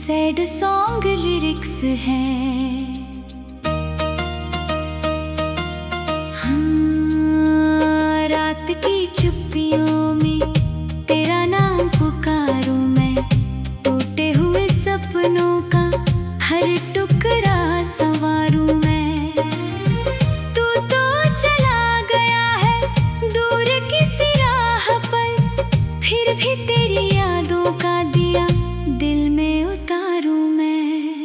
Sad song lyrics है। हाँ, रात की चुप्पियों में तेरा नाम पुकारूं मैं, टूटे हुए सपनों का हर टुकड़ा संवारूं मैं। तू तो चला गया है दूर किसी राह पर, फिर भी तेरी यादों का दिया दिल में उतारूं मैं।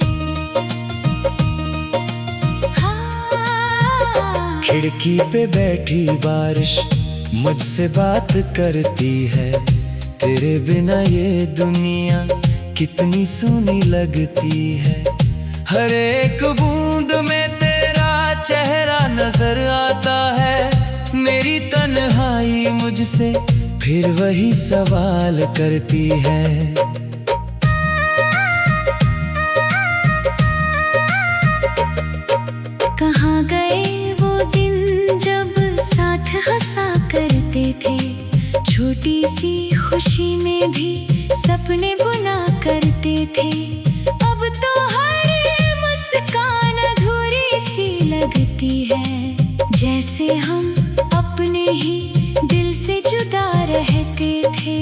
हाँ। खिड़की पे बैठी बारिश मुझसे बात करती है, तेरे बिना ये दुनिया कितनी सूनी लगती है। हर एक बूंद में तेरा चेहरा नजर आता है, मेरी तन्हाई मुझसे फिर वही सवाल करती है। कहाँ गए वो दिन जब साथ हंसा करते थे, छोटी सी खुशी में भी सपने बुना करते थे। अब तो हर मुस्कान अधूरी सी लगती है, जैसे हम अपने ही दिल से जुदा रहते थे।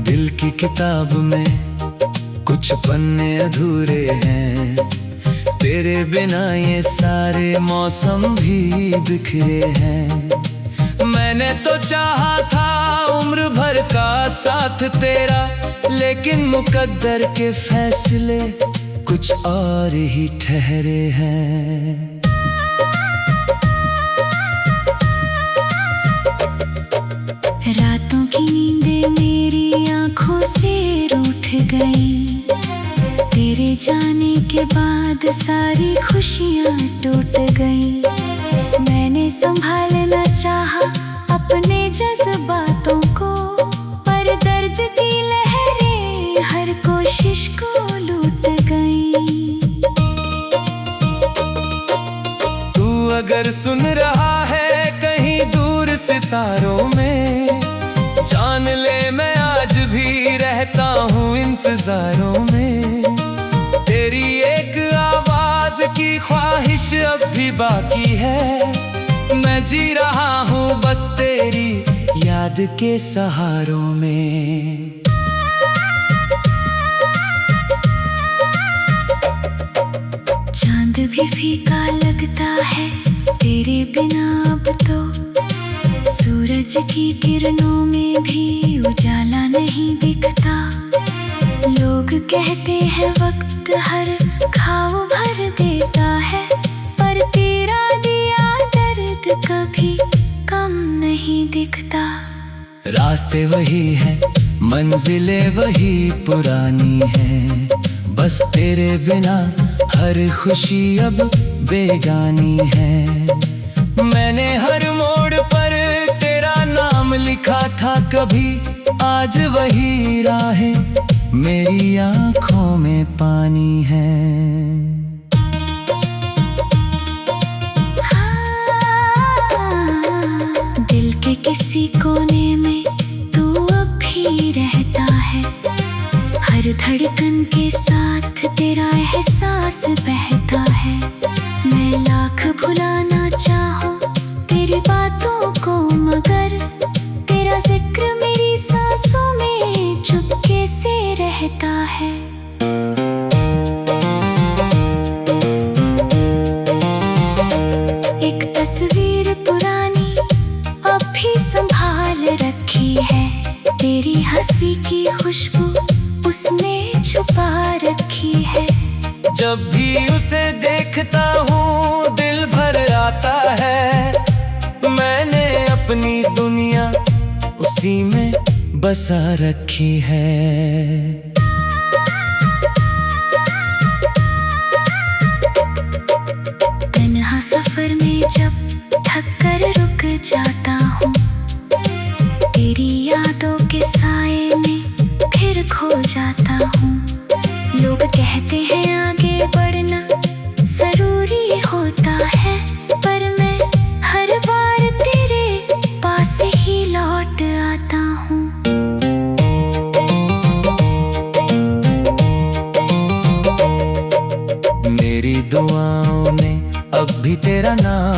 दिल की किताब में कुछ पन्ने अधूरे हैं, तेरे बिना ये सारे मौसम भी बिखरे हैं। मैंने तो चाहा था उम्र भर का साथ तेरा, लेकिन मुकद्दर के फैसले कुछ और ही ठहरे हैं। रातों की नींदें मेरी आंखों से रूठ गई, तेरे जाने के बाद सारी खुशियां टूट गई। मैंने संभालना चाहा अपने जज्बातों को, पर दर्द की लहरें हर कोशिश को लूट गई। तू अगर सुन रहा है कहीं दूर सितारों में, जान ले मैं आज भी रहता हूँ इंतजारों में। तेरी एक आवाज की ख्वाहिश अब भी बाकी है, मैं जी रहा हूँ बस तेरी याद के सहारों में। चांद भी फीका लगता है तेरे बिना अब तो, सूरज की किरणों में भी उजाला नहीं दिखता। लोग कहते हैं वक्त हर घाव भर देता है, पर तेरा दिया दर्द कभी कम नहीं दिखता। रास्ते वही हैं, मंजिलें वही पुरानी हैं, बस तेरे बिना हर खुशी अब बेगानी है। मैंने हर मोड़ पर तेरा नाम लिखा था कभी, आज वही राहें मेरी आंखों में पानी है। दिल के किसी कोने में तू अब भी रहता है, हर धड़कन के साथ तेरा एहसास बहता है। मैं लाख भुलाना चाहूं तेरी बातों को, मगर तेरा जिक्र मेरी सांसों में चुपके से रहता है। एक तस्वीर पुरानी अब भी संभाल रखी है, तेरी हंसी की खुशबू उसने छुपा रखी है। जब भी उसे देखता हूँ दिल भर आता है, मैंने अपनी दुनिया उसी में बसा रखी है। तन्हा सफर में जब थक कर रुक जाता हूँ, तेरी यादों के साए में फिर खो जाता हूँ। लोग कहते हैं आगे बढ़ना जरूरी होता है, पर मैं हर बार तेरे पास ही लौट आता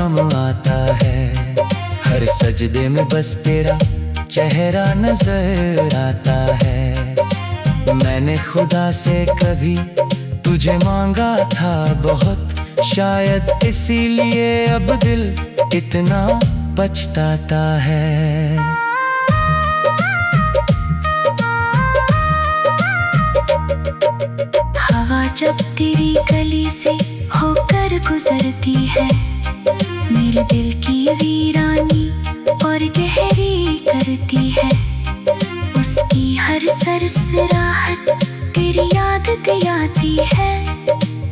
नाम आता है। हर सजदे में बस तेरा चेहरा नजर आता है। मैंने खुदा से कभी तुझे मांगा था बहुत, शायद इसीलिए अब दिल इतना पछताता है। हवा जब तेरी गली से होकर गुजरती है, मेरे दिल की वीरानी और गहरी करती है। उसकी हर सरसराहट तेरी याद दिलाती है,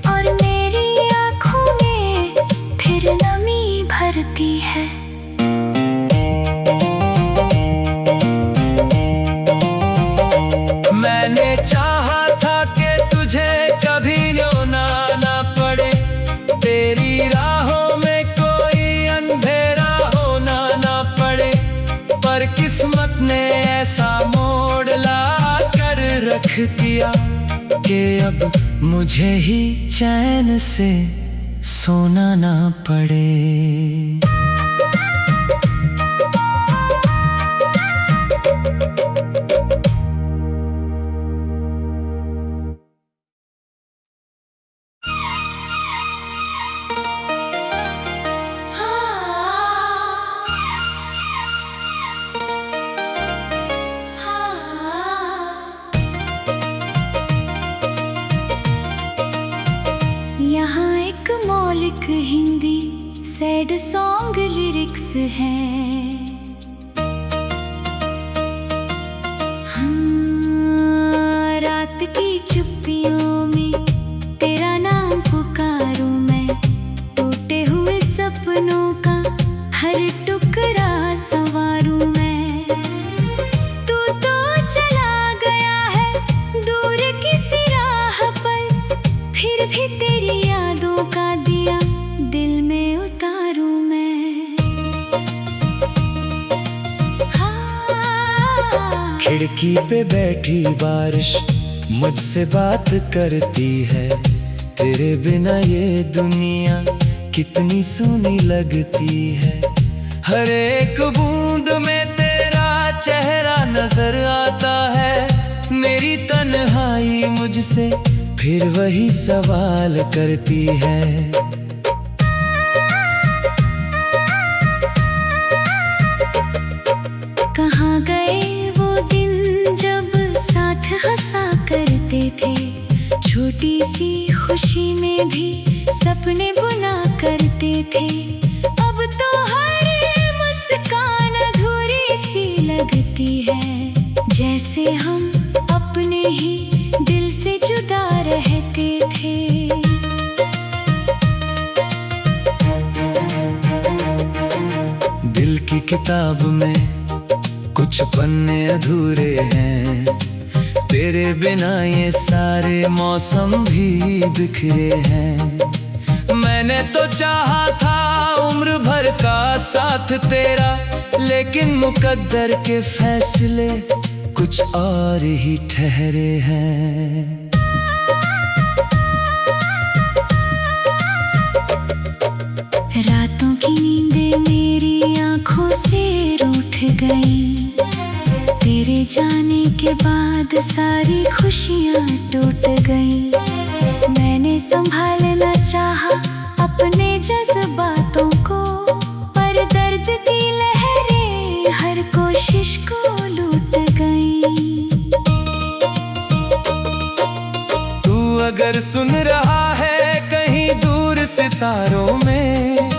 और मेरी आँखों में फिर नमी भरती है। मैंने चाहा था कि तुझे कभी रोना ना पड़े, तेरी राहों में कोई अंधेरा होना ना पड़े, पर किस्मत ने ऐसा मोड़ ला कर रख दिया कि अब मुझे ही चैन से सोना ना पड़े। यहाँ एक मौलिक हिंदी सैड सॉन्ग लिरिक्स है। रात की चुप्पियों में तेरा नाम पुकारूं मैं, टूटे हुए सपनों का हर टुकड़ा संवारूं मैं। तू तो चला गया है दूर किसी राह पर, फिर भी तेरी यादों का दिया दिल में उतारूं मैं। खिड़की पे बैठी बारिश मुझसे बात करती है, तेरे बिना ये दुनिया कितनी सुनी लगती है। हर एक बूंद में तेरा चेहरा नजर आता है, मेरी तन्हाई मुझसे फिर वही सवाल करती है। कहाँ गए वो दिन जब साथ हंसा करते थे, छोटी सी खुशी में भी सपने बुना करते थे। अब तो हर मुस्कान अधूरी सी लगती है, जैसे हम अपने ही दिल से जुदा रहते थे। दिल की किताब में कुछ पन्ने अधूरे हैं, तेरे बिना ये सारे मौसम भी बिखरे हैं। मैंने तो चाहा था उम्र भर का साथ तेरा, लेकिन मुकद्दर के फैसले कुछ और ही ठहरे हैं। रातों की नींदें मेरी आंखों से रूठ गई, तेरे जाने के बाद सारी खुशियां टूट गई। मैंने संभालना चाहा अपने जज्बातों को, पर दर्द की लहरें हर कोशिश को लूट गई। तू अगर सुन रहा है कहीं दूर सितारों में,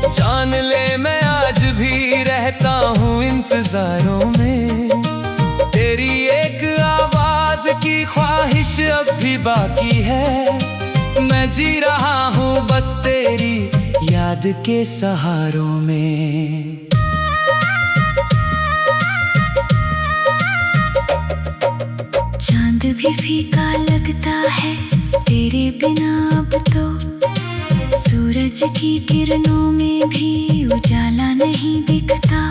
जान ले मैं आज भी रहता हूँ इंतजारों में। तेरी एक आवाज की ख्वाहिश अब भी बाकी है, मैं जी रहा हूँ बस तेरी याद के सहारों में। चांद भी फीका लगता है तेरे बिना अब तो, सूरज की किरणों में भी उजाला नहीं दिखता।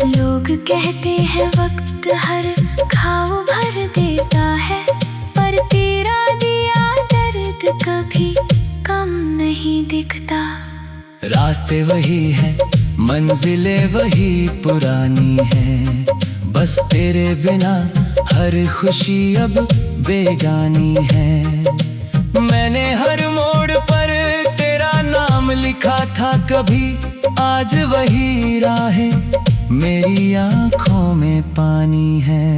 लोग कहते हैं वक्त हर घाव भर देता है, पर तेरा दिया दर्द कभी कम नहीं दिखता। रास्ते वही हैं, मंजिलें वही पुरानी हैं। बस तेरे बिना हर खुशी अब बेगानी है। मैंने हर मोड़ पर तेरा नाम लिखा था कभी, आज वही राहें मेरी आँखों में पानी है।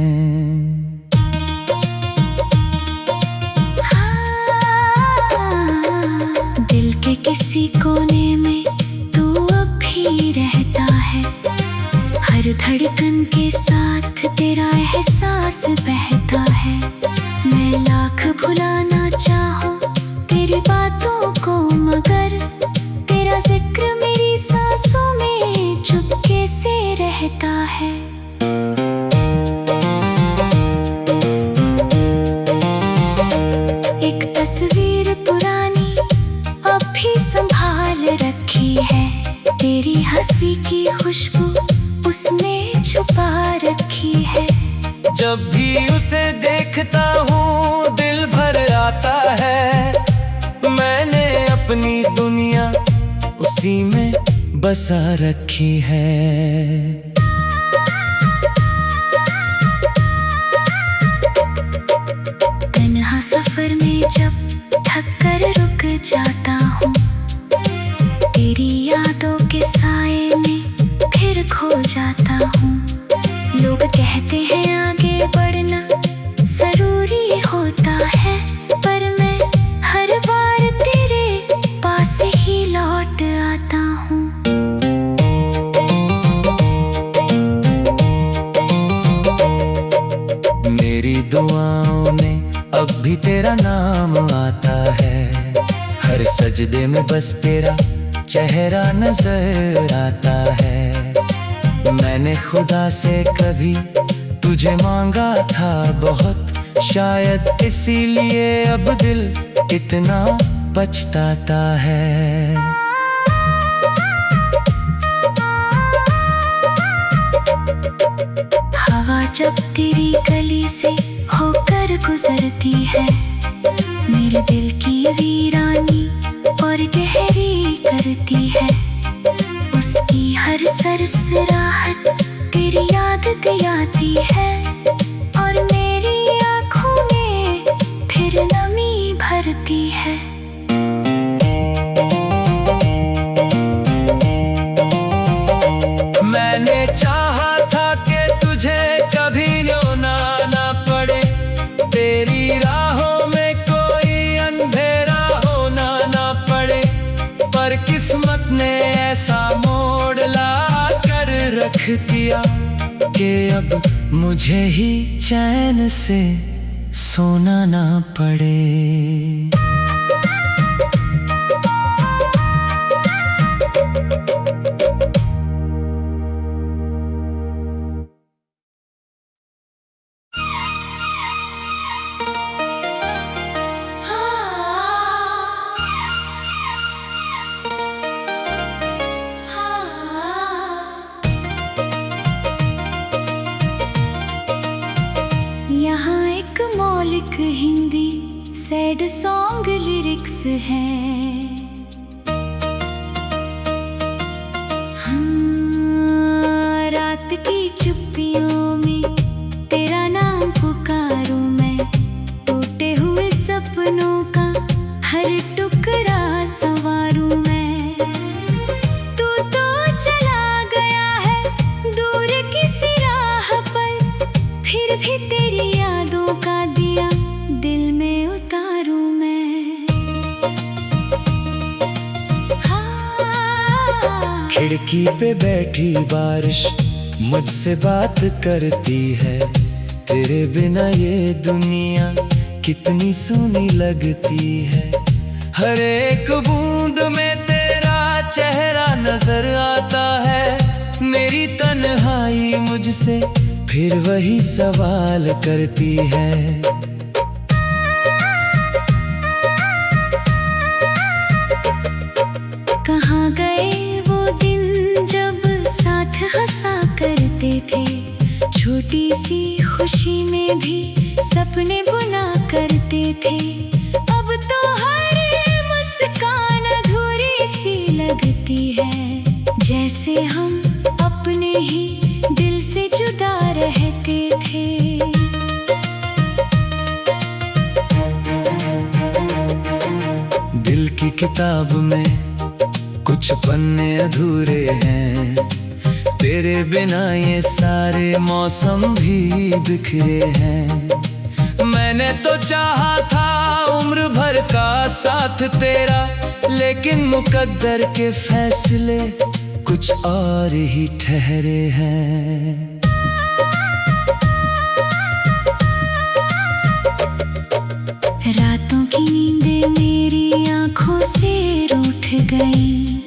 दिल के किसी कोने में तू अब भी रहता है, हर धड़कन के साथ तेरा एहसास बहता है। मैं लाख भुलाना चाहूं तेरी बातों को, मगर तेरा जिक्र मेरी सांसों में चुपके से रहता है। एक तस्वीर पुरानी अब भी संभाल रखी है, तेरी हंसी की खुशबू उसने छुपा रखी है। जब भी उसे देखता हूँ दिल भर आता है, मैंने अपनी दुनिया उसी में बसा रखी है। तन्हा सफर में जब थक कर रुक जाता हूँ, तेरी यादों के साए में फिर खो जाता हूँ। लोग कहते हैं आगे बढ़ना जरूरी होता है, पर मैं हर बार तेरे पास ही लौट आता हूँ। मेरी दुआओं में अब भी तेरा नाम आता है, हर सजदे में बस तेरा चेहरा नजर आता है। मैंने खुदा से कभी तुझे मांगा था बहुत, शायद इसीलिए अब दिल इतना पछताता है। हवा जब तेरी गली से होकर गुजरती है, मेरे दिल की वीरानी और गहरी करती है। उसकी हर सरसराहट तेरी याद दिलाती है, और मेरी आँखों में फिर नमी भरती है। मैंने चाहा था कि तुझे कभी रोना ना पड़े, तेरी राहों में कोई अंधेरा होना ना पड़े, पर किस्मत ने ऐसा मोड़ ला कर रख दिया कि अब मुझे ही चैन से सोना ना पड़े। यहाँ एक मौलिक हिंदी सैड सॉन्ग लिरिक्स है। रात की चुप्पियों में तेरा नाम पुकारूं मैं, टूटे हुए सपनों का हर टुकड़ा संवारूं मैं। तू तो चला गया है दूर किसी राह पर, फिर भी तेरी यादों का दिया दिल में उतारूं मैं। हाँ। खिड़की पे बैठी बारिश मुझसे बात करती है, तेरे बिना ये दुनिया कितनी सूनी लगती है। हर एक बूंद में तेरा चेहरा नजर आता है, मेरी तन्हाई मुझसे फिर वही सवाल करती है। कहाँ गए वो दिन जब साथ हंसा करते थे, छोटी सी खुशी में भी सपने बुना करते थे। अब तो हर मुस्कान अधूरी सी लगती है। जैसे हम अपने ही दिल से जुदा रहते थे। दिल की किताब में कुछ पन्ने अधूरे हैं, तेरे बिना ये सारे मौसम भी बिखरे हैं। मैंने तो चाहा था उम्र भर का साथ तेरा, लेकिन मुकद्दर के फैसले कुछ और ही ठहरे हैं। रातों की नींदें मेरी आंखों से रूठ गई,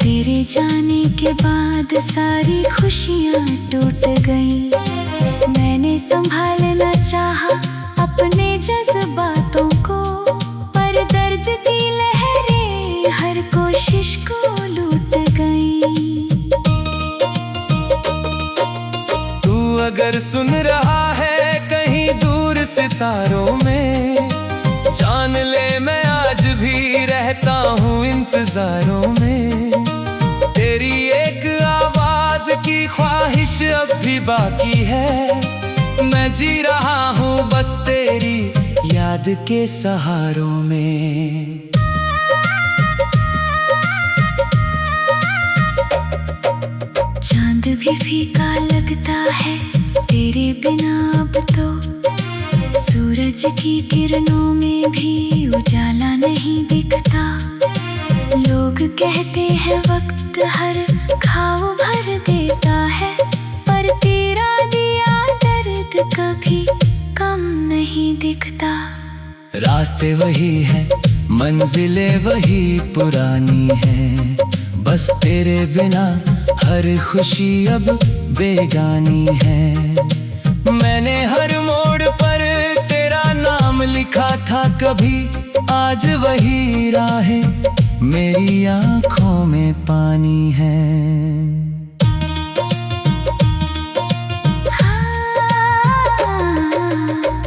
तेरे जाने के बाद सारी खुशियां टूट गई। मैंने संभालना चाहा अपने जज्बातों को, पर दर्द की लहरें हर कोशिश को लूट गई। तू अगर सुन रहा है कहीं दूर सितारों में, जान ले मैं आज भी रहता हूँ इंतजारों में। तेरी एक आवाज की ख्वाहिश अब भी बाकी है, मैं जी रहा हूँ बस तेरी याद के सहारों में। चांद भी फीका लगता है तेरे बिना अब तो, सूरज की किरणों में भी उजाला नहीं दिखता। लोग कहते हैं वक्त हर घाव भर देता है, पर तेरा दिया दर्द कभी कम नहीं दिखता। रास्ते वही हैं, मंजिलें वही पुरानी हैं, बस तेरे बिना हर खुशी अब बेगानी है। मैंने हर मोड़ पर तेरा नाम लिखा था कभी, आज वही राहें मेरी आंखों में पानी है।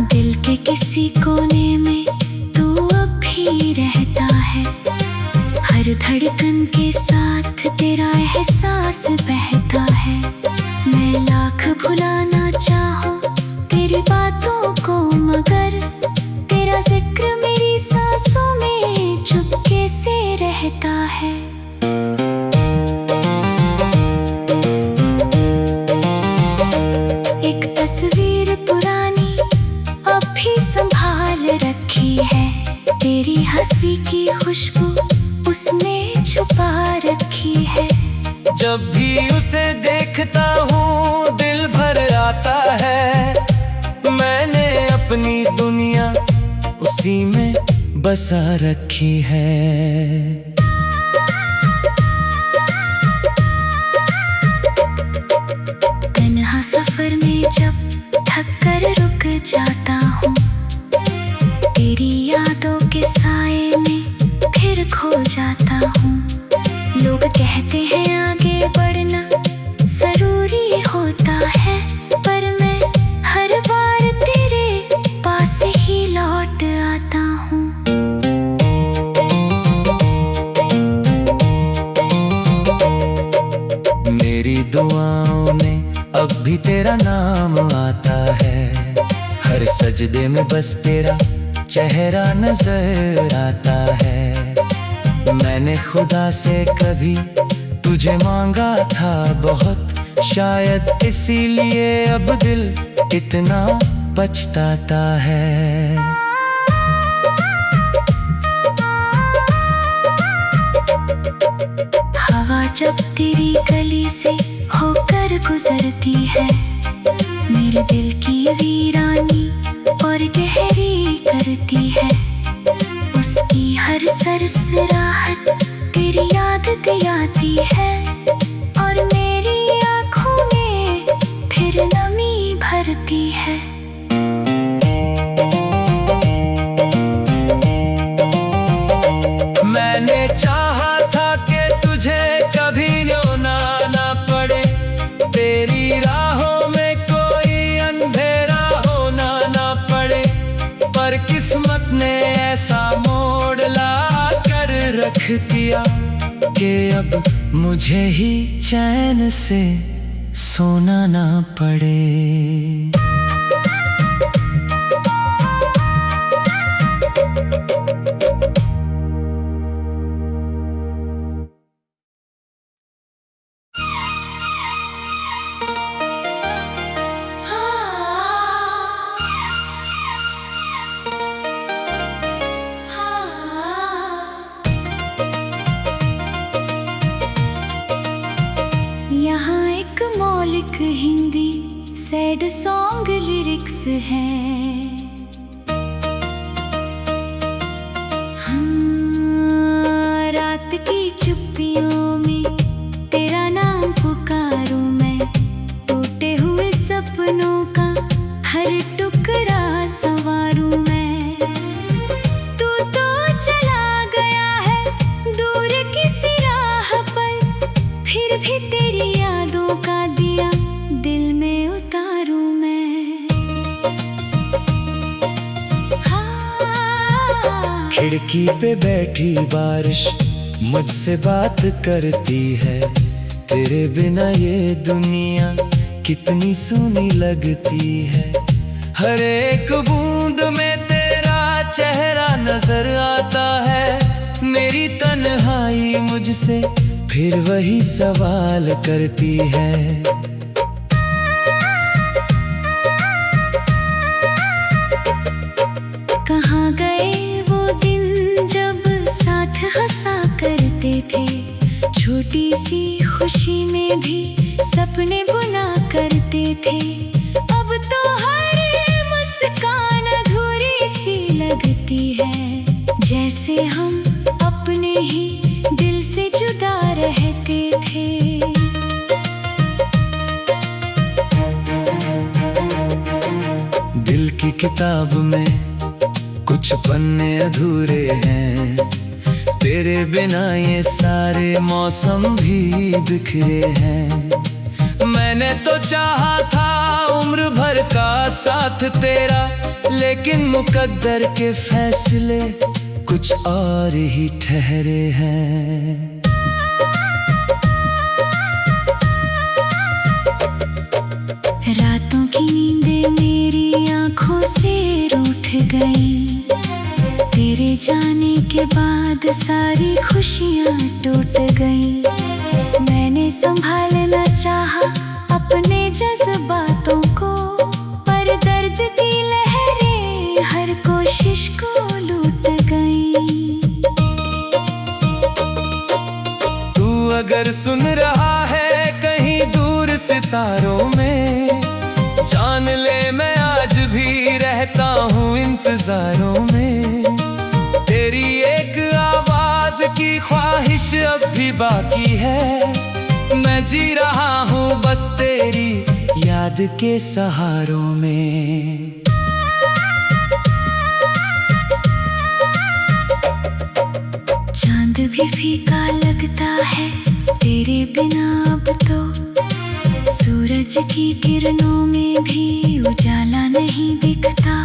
दिल के किसी कोने में तू अब भी रहता है, हर धड़कन के साथ तेरा एहसास बहता है। मैं लाख भुलाना चाहूं तेरी बातों को, मगर तेरा जिक्र मेरी सांसों में चुपके से रहता है। एक तस्वीर पुरानी अब भी संभाल रखी है, तेरी हंसी की खुशबू उसने छुपा रखी है। जब भी उसे देखता हूँ दिल भर आता है, मैंने अपनी दुनिया उसी में बसा रखी है। तन्हा सफर में जब थक कर रुक जाता हूँ, तेरी यादों के साए में फिर खो जाता हूँ। लोग कहते हैं आगे बढ़ना जरूरी होता है, पर मैं हर बार तेरे पास ही लौट आता हूँ। मेरी दुआओं में अब भी तेरा नाम आता है, हर सजदे में बस तेरा चेहरा नजर आता है। मैंने खुदा से कभी तुझे मांगा था बहुत, शायद इसीलिए अब दिल इतना पछताता है। हवा जब तेरी गली से होकर गुजरती है, मेरे दिल की वीरानी और गहरी करती है। उसकी हर सरसराहट तेरी याद दिलाती है, और मेरी आँखों में फिर नमी भरती है। मैंने चाहा था कि तुझे कभी रोना ना पड़े, तेरी राहों में कोई अंधेरा होना ना पड़े, पर किस्मत ने ऐसा मोड़ ला कर रख दिया कि अब मुझे ही चैन से सोना ना पड़े। यहाँ एक मौलिक हिंदी सैड सॉन्ग लिरिक्स है। रात की चुप्पियों में तेरा नाम पुकारूं मैं, टूटे हुए सपनों का हर टुकड़ा संवारूं मैं। तू तो चला गया है दूर किसी राह पर, फिर भी तेरी यादों का दिया दिल में उतारूं मैं। खिड़की पे बैठी बारिश मुझसे बात करती है, तेरे बिना ये दुनिया कितनी सूनी लगती है। हर एक बूंद में तेरा चेहरा नजर आता है, मेरी तन्हाई मुझसे फिर वही सवाल करती है। कहाँ गए वो दिन जब साथ हंसा करते थे, छोटी सी खुशी में भी सपने बुना करते थे। अब तो हर मुस्कान अधूरी सी लगती है, जैसे हम अपने ही दिल से जुदा रहते थे। दिल की किताब में कुछ पन्ने अधूरे हैं, तेरे बिना ये सारे मौसम भी बिखरे हैं। मैंने तो चाहा था उम्र भर का साथ तेरा, लेकिन मुकद्दर के फैसले कुछ और ही ठहरे हैं। रातों की नींदें मेरी आंखों से रूठ गई, तेरे जाने के बाद सारी खुशियां टूट गई। मैंने संभालना चाहा अपने जज्बातों को, पर दर्द की लहरें हर कोशिश को लूट गई। तू अगर सुन रहा है कहीं दूर सितारों में, जान ले मैं आज भी रहता हूँ इंतजारों में। तेरी एक आवाज की ख्वाहिश अब भी बाकी है, मैं जी रहा हूँ बस तेरी याद के सहारों में। चांद भी फीका लगता है तेरे बिना अब तो, सूरज की किरणों में भी उजाला नहीं दिखता।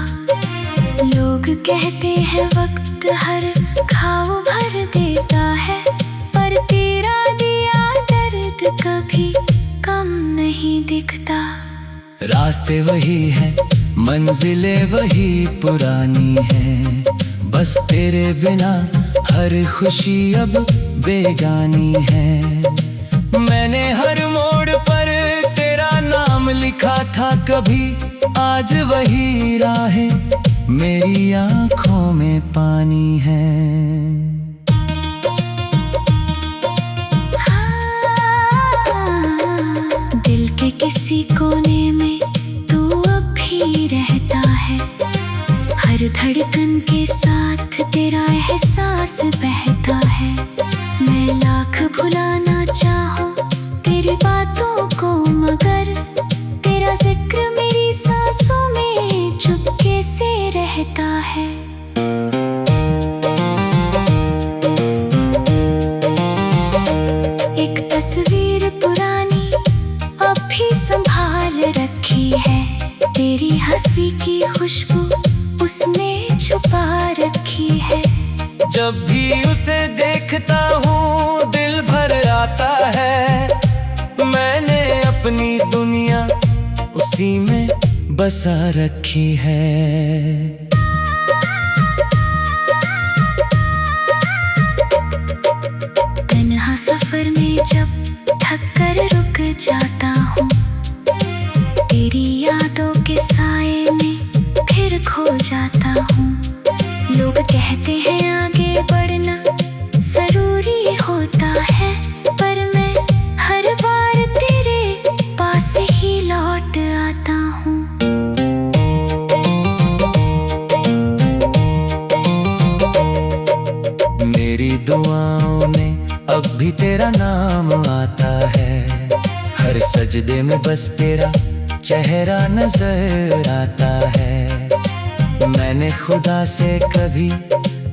लोग कहते हैं वक्त हर घाव भर देता है, पर तेरा दिया दर्द कभी कम नहीं दिखता। रास्ते वही हैं, मंजिलें वही पुरानी हैं, बस तेरे बिना हर खुशी अब बेगानी है। मैंने हर मोड़ पर तेरा नाम लिखा था कभी, आज वही राहें मेरी आंखों में पानी है। दिल के किसी कोने में तू अब भी रहता है, हर धड़कन के साथ तेरा एहसास बहता है। मैं लाख भुलाना चाहूं तेरी बातों को, मगर तेरा जिक्र मेरी सांसों में चुपके से रहता है। एक तस्वीर पुरानी अब भी संभाल रखी है, तेरी हंसी की खुशबू उसने छुपा रखी है। जब भी उसे देखता हूँ दिल भर आता अपनी दुनिया उसी में बसा रखी है। तन्हा सफर में जब थक कर रुक जाता हूँ, तेरी यादों के साए में फिर खो जाता हूँ। लोग कहते हैं आगे बढ़ना जरूरी होता है, पर मैं हर बार तेरे पास ही लौट आता हूँ। मेरी दुआओं में अब भी तेरा नाम आता है, हर सजदे में बस तेरा चेहरा नजर आता है। मैंने खुदा से कभी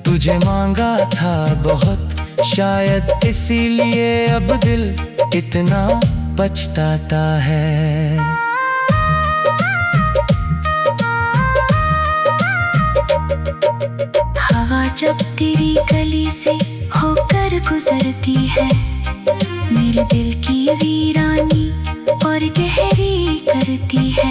तुझे मांगा था बहुत, शायद इसीलिए अब दिल इतना पछताता है। हवा जब तेरी गली से होकर गुजरती है, मेरे दिल की वीरानी और गहरी करती है।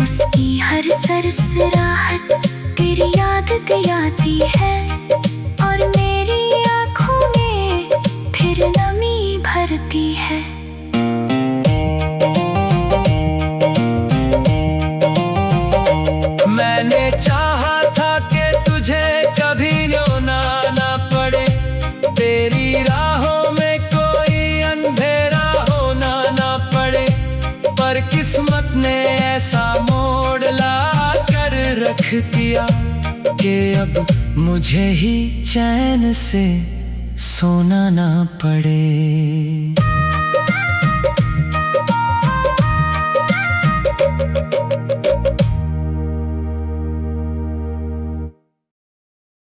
उसकी हर सरसराहट तेरी याद दिलाती है, और मेरी आँखों में फिर नमी भरती है। मैंने चाहा था कि तुझे कभी रोना ना पड़े, तेरी राहों में कोई अंधेरा होना ना पड़े, पर किस्मत ने ऐसा मोड़ ला कर रख दिया कि अब मुझे ही चैन से सोना ना पड़े।